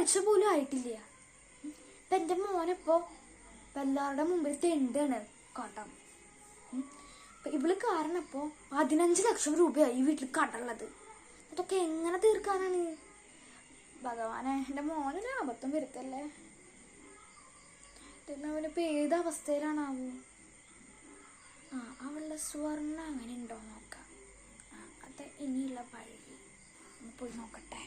ഒരാഴ്ച പോലും ആയിട്ടില്ല. ഇപ്പൊ എന്റെ മോനിപ്പോ എല്ലാവരുടെ മുമ്പിൽ തെണ്ടാണ് കടം. ഇവള് കാരണം ഇപ്പോ 15 ലക്ഷം രൂപയായി ഈ വീട്ടിൽ കടമുള്ളത്. അതൊക്കെ എങ്ങനെ തീർക്കാനാണ്? ഭഗവാനെ, എന്റെ മോനൊരു അബദ്ധം വരുത്തല്ലേ. അവനിപ്പോ ഏത് അവസ്ഥയിലാണാവോ? അവളുടെ സ്വർണ്ണം അങ്ങനെ ഉണ്ടോ നോക്കാം. അത് ഇനിയുള്ള വഴി പോയി നോക്കട്ടെ.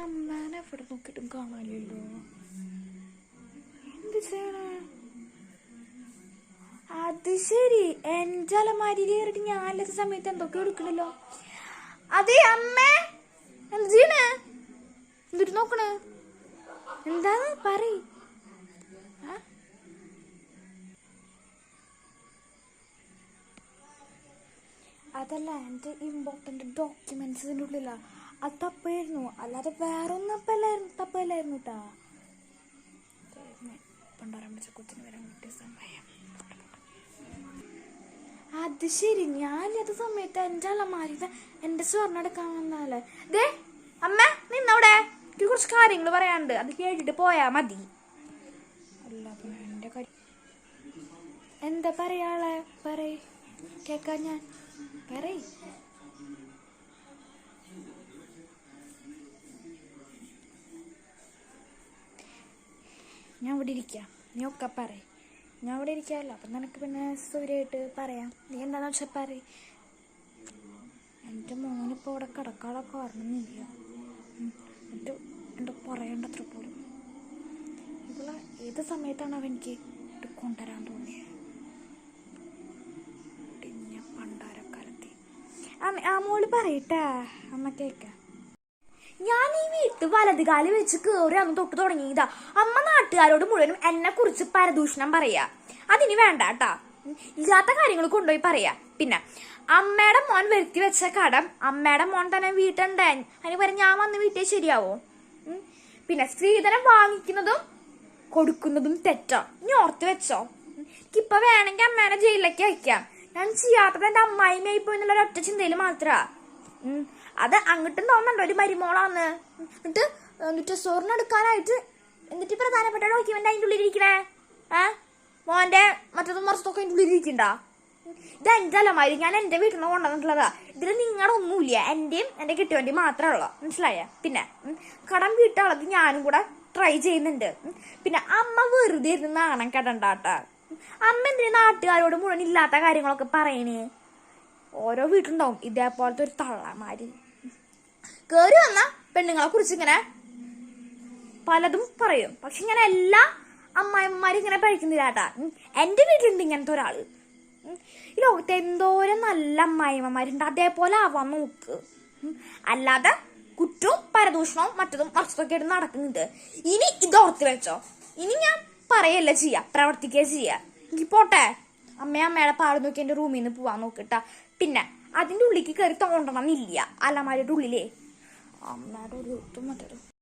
അമ്മേനെ എവിടെ നോക്കിയിട്ടും കാണാനില്ലല്ലോ. എന്ത് ചെയ്യണ? അത് ശരി, എന്റെ അലമാരി കയറിട്ട് ഞാനില്ലാത്ത സമയത്ത് എന്തൊക്കെ എടുക്കണല്ലോ. അതെ അമ്മേ, എന്ത് ചെയ്യണേ? എന്തിട്ട് നോക്കണേ? എന്താന്ന് പറയ്. അതല്ല, എന്റെ ഇമ്പോർട്ടന്റ് ഡോക്യുമെന്റ്സ് ഇതിൻ്റെ ഉള്ളിലാ. അത് തപ്പായിരുന്നു, അല്ലാതെ വേറെ ഒന്നും തപ്പല്ലായിരുന്നു കേട്ടാ. പണ്ടാരം വെച്ച കൊച്ചിന് വരാൻ കിട്ടിയ സമയം. അത് ശരി, ഞാനത് സമയത്ത് എന്റെ അലമാരിന്ന് എന്റെ സ്വർണ്ണം എടുക്കാൻ വന്നാലേ. ദേ അമ്മ, നിന്നവിടെ എനിക്ക് കുറച്ച് കാര്യങ്ങൾ പറയാനുണ്ട്. അത് കേട്ടിട്ട് പോയാ മതി. അല്ല പിന്നെ എന്റെ കാര്യം എന്താ പറയാളെ? പറയ്, കേക്കാൻ ഞാൻ. പറയ്. ഞാൻ ഇവിടെ ഇരിക്കാം, നീ ഒക്കെ പറയ്. ഞാൻ ഇവിടെ ഇരിക്കാമല്ലോ, അപ്പം നിനക്ക് പിന്നെ സൗകര്യമായിട്ട് പറയാം. നീ എന്താണെന്ന് വെച്ചാൽ പറയ്. എൻ്റെ മോനിപ്പോൾ ഇവിടെ കിടക്കാനുള്ള കാരണമൊന്നുമില്ല. എന്നിട്ട് എൻ്റെ പറയേണ്ടത്ര പോലും. ഇവിടെ ഏത് സമയത്താണ് അവൻ എനിക്ക് കൊണ്ടുവരാൻ തോന്നിയത്? പിന്നെ പണ്ടാരക്കാലത്ത് ആ മോള് പറയട്ടെ, അമ്മ കേൾക്കാം. ഞാൻ ഈ വീട്ടിൽ വലതുകാലി വെച്ച് കയറി അന്ന് തൊട്ട് തുടങ്ങിയതാ. അമ്മ നാട്ടുകാരോട് മുഴുവനും എന്നെ കുറിച്ച് പരദൂഷണം പറയാ. അതിന് വേണ്ട കേട്ടാ, ഇല്ലാത്ത കാര്യങ്ങൾ കൊണ്ടുപോയി പറയാ. പിന്നെ അമ്മയുടെ മോൻ വരുത്തി വെച്ച കടം അമ്മയുടെ മോൻ തന്നെ വീട്ടുണ്ടേ. അതിന് പറയാൻ ഞാൻ വന്ന് വീട്ടിൽ ശരിയാവോ? പിന്നെ സ്ത്രീധനം വാങ്ങിക്കുന്നതും കൊടുക്കുന്നതും തെറ്റാ, ഇനി ഓർത്ത് വെച്ചോ. എനിക്കിപ്പൊ വേണമെങ്കിൽ അമ്മേനെ ജയിലിലേക്ക് അയക്കാം. ഞാൻ ചെയ്യാത്തത് എന്റെ അമ്മായിമ്മയായി പോയി എന്നുള്ള ഒറ്റ ചിന്തയിൽ മാത്രാ. അത് അങ്ങോട്ടും തോന്നുന്നുണ്ടോ ഒരു മരുമോളാന്ന്? എന്നിട്ട് സ്വർണ്ണം എടുക്കാനായിട്ട് എന്നിട്ട് പ്രധാനപ്പെട്ട ഡോക്യുമെന്റ് അതിൻ്റെ ഉള്ളിലിരിക്കണേ. മോന്റെ മറ്റതും മറിച്ചതൊക്കെ അതിൻ്റെ ഉള്ളിലിരിക്കണ്ടാ. ഇത് എന്റെ അലമാരി, ഞാൻ എന്റെ വീട്ടിൽ നിന്ന് കൊണ്ടുവന്നിട്ടുള്ളതാ. ഇതിൽ നിങ്ങളുടെ ഒന്നുമില്ല, എന്റെയും എന്റെ കിട്ടുവേണ്ടി മാത്രമേ ഉള്ളൂ. മനസ്സിലായ? പിന്നെ കടം വീട്ടാളത് ഞാനും കൂടെ ട്രൈ ചെയ്യുന്നുണ്ട്. പിന്നെ അമ്മ വെറുതെ ഇരുന്ന് നാണം കെടണ്ടാട്ടാ. അമ്മ എന്തിനാ നാട്ടുകാരോട് മുഴുവൻ ഇല്ലാത്ത കാര്യങ്ങളൊക്കെ പറയണേ? ഓരോ വീട്ടുണ്ടാവും ഇതേപോലത്തെ ഒരു തള്ളമാര്. കേറി വന്ന പെണ്ണുങ്ങളെ കുറിച്ച് ഇങ്ങനെ പലതും പറയും. പക്ഷെ ഇങ്ങനെ എല്ലാ അമ്മായിമാരും ഇങ്ങനെ പഴിക്കുന്നില്ലാട്ടാ. എന്റെ വീട്ടിലുണ്ട് ഇങ്ങനത്തെ ഒരാള്. ഈ ലോകത്ത് എന്തോരം നല്ല അമ്മായിമ്മമാരുണ്ട്, അതേപോലെ ആവാൻ നോക്ക്. അല്ലാതെ കുറ്റവും പരദൂഷണവും മറ്റതും മറിച്ചതൊക്കെ ആയിട്ട് നടക്കുന്നുണ്ട്. ഇനി ഇതോർത്ത് വെച്ചോ. ഇനി ഞാൻ പറയല്ല ചെയ്യാ, പ്രവർത്തിക്കുക ചെയ്യാ. എനിക്ക് പോട്ടെ. അമ്മയുടെ പാട് നോക്കി എന്റെ റൂമിൽ നിന്ന് പോവാൻ നോക്കിട്ടാ. പിന്നെ അതിന്റെ ഉള്ളിലേക്ക് കയറി തോണ്ടണം എന്നില്ല, അലമാരിയുടെ ഉള്ളിലേ. അമ്മയുടെ ഒരു മറ്റൊരു